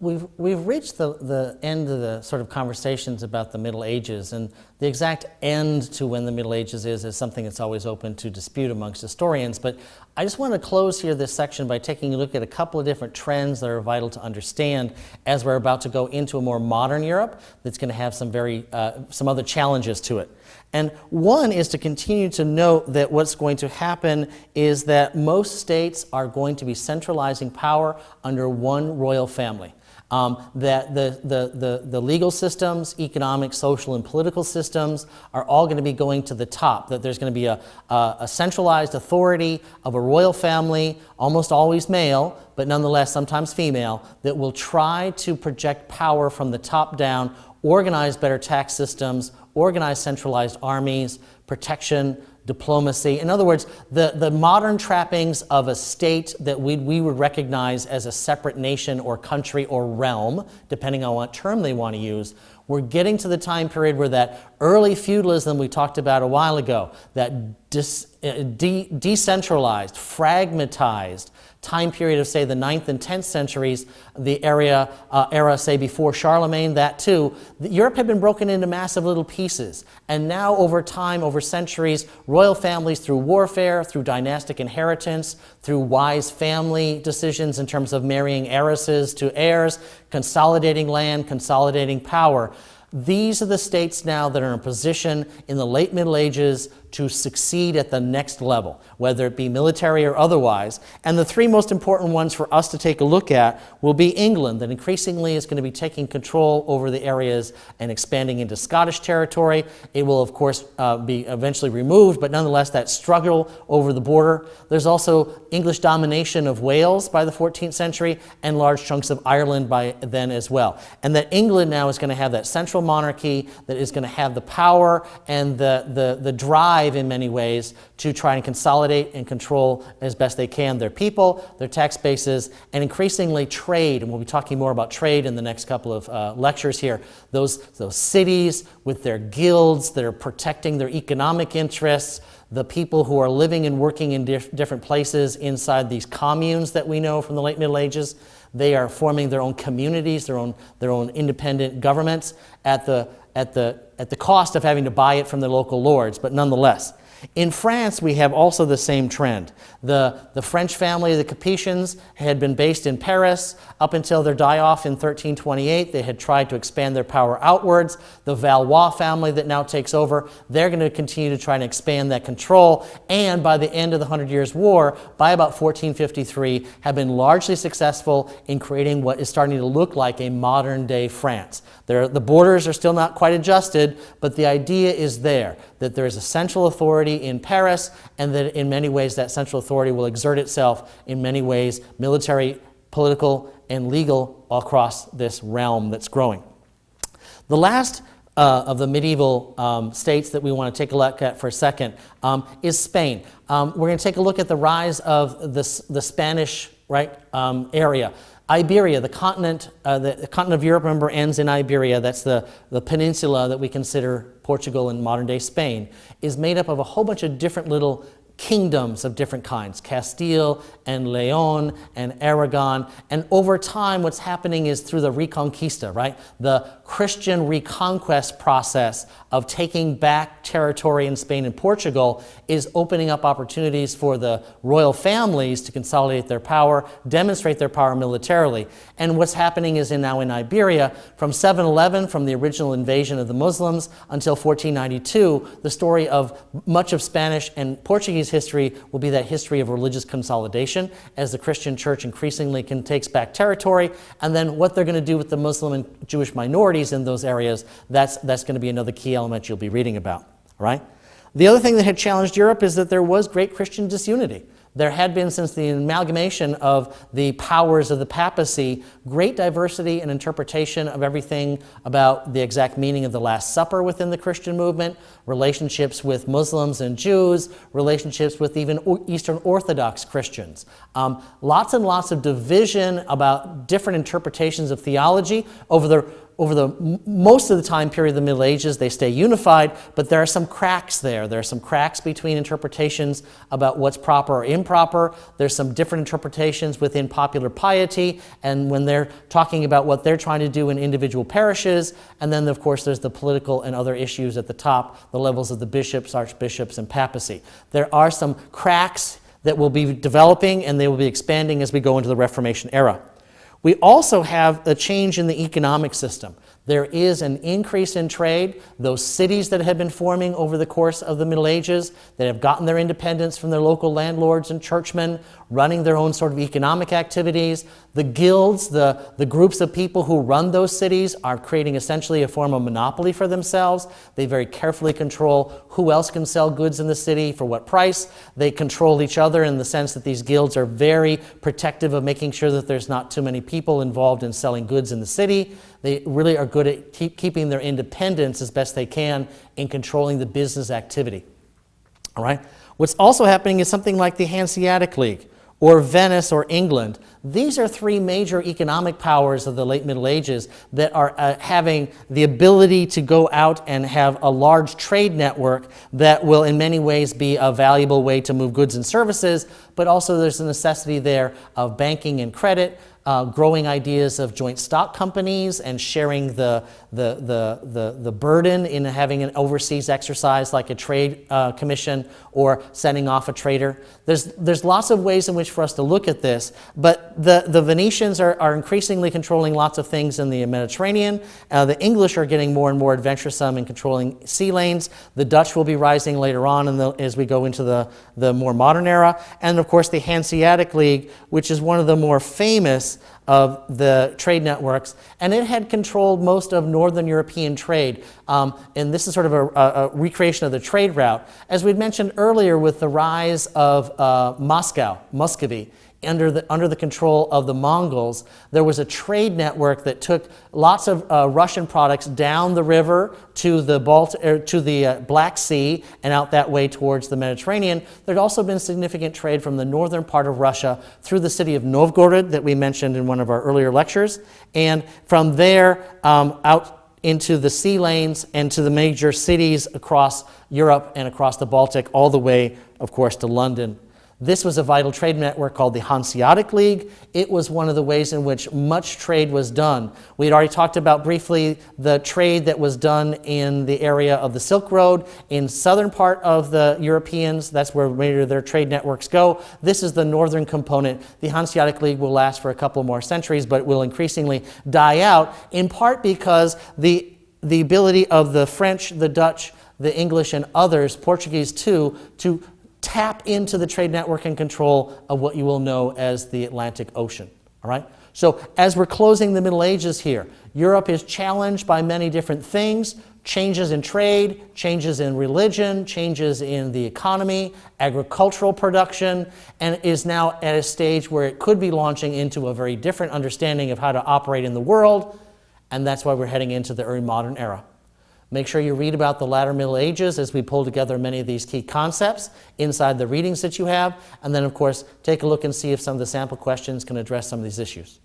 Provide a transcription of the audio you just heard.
we've reached the end of the sort of conversations about the Middle Ages, and the exact end to when the Middle Ages is something that's always open to dispute amongst historians. But I just want to close here this section by taking a look at a couple of different trends that are vital to understand as we're about to go into a more modern Europe that's going to have some other challenges to it. And one is to continue to note that what's going to happen is that most states are going to be centralizing power under one royal family. That the legal systems, economic, social, and political systems are all going to be going to the top, that there's going to be a centralized authority of a royal family, almost always male, but nonetheless sometimes female, that will try to project power from the top down, organize better tax systems, organize centralized armies, protection, diplomacy. In other words, the modern trappings of a state that we would recognize as a separate nation or country or realm, depending on what term they want to use, we're getting to the time period where that early feudalism we talked about a while ago, that decentralized, fragmentized time period of, say, the 9th and 10th centuries, the era, say, before Charlemagne, that too, Europe had been broken into massive little pieces. And now, over time, over centuries, royal families, through warfare, through dynastic inheritance, through wise family decisions in terms of marrying heiresses to heirs, consolidating land, consolidating power, these are the states now that are in a position in the late Middle Ages to succeed at the next level, whether it be military or otherwise. And the three most important ones for us to take a look at will be England, that increasingly is going to be taking control over the areas and expanding into Scottish territory. It will, of course, be eventually removed, but nonetheless, that struggle over the border. There's also English domination of Wales by the 14th century and large chunks of Ireland by then as well. And that England now is going to have that central monarchy that is going to have the power and the drive in many ways to try and consolidate and control as best they can their people, their tax bases, and increasingly trade. And we'll be talking more about trade in the next couple of lectures here. Those cities with their guilds that are protecting their economic interests, the people who are living and working in different places inside these communes that we know from the late Middle Ages. They are forming their own communities, their own independent governments at the cost of having to buy it from the local lords, but nonetheless. In France, we have also the same trend. The French family, the Capetians, had been based in Paris up until their die-off in 1328. They had tried to expand their power outwards. The Valois family that now takes over, they're going to continue to try and expand that control, and by the end of the Hundred Years' War, by about 1453, have been largely successful in creating what is starting to look like a modern-day France. The borders are still not quite adjusted, but the idea is there, that there is a central authority in Paris, and that in many ways that central authority will exert itself in many ways, military, political, and legal, across this realm that's growing. The last of the medieval states that we want to take a look at for a second is Spain. We're going to take a look at the rise of the Spanish area. Iberia, the continent of Europe, remember, ends in Iberia. That's the peninsula that we consider Portugal and modern-day Spain, is made up of a whole bunch of different little kingdoms of different kinds, Castile and Leon and Aragon. And over time, what's happening is through the Reconquista, right? The Christian reconquest process of taking back territory in Spain and Portugal is opening up opportunities for the royal families to consolidate their power, demonstrate their power militarily. And what's happening is now in Iberia, from 711, from the original invasion of the Muslims, until 1492, the story of much of Spanish and Portuguese history will be that history of religious consolidation as the Christian church increasingly takes back territory, and then what they're going to do with the Muslim and Jewish minorities in those areas, that's going to be another key element you'll be reading about, all right? The other thing that had challenged Europe is that there was great Christian disunity. There had been, since the amalgamation of the powers of the papacy, great diversity and interpretation of everything about the exact meaning of the Last Supper within the Christian movement, relationships with Muslims and Jews, relationships with even Eastern Orthodox Christians. Lots and lots of division about different interpretations of theology over most of the time period of the Middle Ages, they stay unified, but there are some cracks there. There are some cracks between interpretations about what's proper or improper. There's some different interpretations within popular piety, and when they're talking about what they're trying to do in individual parishes. And then, of course, there's the political and other issues at the top, the levels of the bishops, archbishops, and papacy. There are some cracks that will be developing, and they will be expanding as we go into the Reformation era. We also have a change in the economic system. There is an increase in trade. Those cities that have been forming over the course of the Middle Ages, that have gotten their independence from their local landlords and churchmen, running their own sort of economic activities. The guilds, the groups of people who run those cities, are creating essentially a form of monopoly for themselves. They very carefully control who else can sell goods in the city, for what price. They control each other in the sense that these guilds are very protective of making sure that there's not too many people involved in selling goods in the city. They really are good at keeping their independence as best they can in controlling the business activity. All right? What's also happening is something like the Hanseatic League, or Venice, or England. These are three major economic powers of the late Middle Ages that are having the ability to go out and have a large trade network that will in many ways be a valuable way to move goods and services, but also there's a necessity there of banking and credit, growing ideas of joint stock companies and sharing the burden in having an overseas exercise like a trade commission or sending off a trader. There's lots of ways in which for us to look at this, but the Venetians are increasingly controlling lots of things in the Mediterranean. The English are getting more and more adventuresome in controlling sea lanes. The Dutch will be rising later on as we go into the more modern era. And of course the Hanseatic League, which is one of the more famous of the trade networks, and it had controlled most of Northern European trade. And this is sort of a recreation of the trade route. As we'd mentioned earlier with the rise of Muscovy, under the control of the Mongols, there was a trade network that took lots of Russian products down the river to the Black Sea and out that way towards the Mediterranean. There'd also been significant trade from the northern part of Russia through the city of Novgorod that we mentioned in one of our earlier lectures, and from there out into the sea lanes and to the major cities across Europe and across the Baltic, all the way, of course, to London. This was a vital trade network called the Hanseatic League. It was one of the ways in which much trade was done. We had already talked about briefly the trade that was done in the area of the Silk Road. In southern part of the Europeans, that's where many of their trade networks go. This is the northern component. The Hanseatic League will last for a couple more centuries, but it will increasingly die out, in part because the ability of the French, the Dutch, the English, and others, Portuguese too, to tap into the trade network and control of what you will know as the Atlantic Ocean. All right? So as we're closing the Middle Ages here, Europe is challenged by many different things: changes in trade, changes in religion, changes in the economy, agricultural production, and is now at a stage where it could be launching into a very different understanding of how to operate in the world, and that's why we're heading into the early modern era. Make sure you read about the latter Middle Ages as we pull together many of these key concepts inside the readings that you have. And then, of course, take a look and see if some of the sample questions can address some of these issues.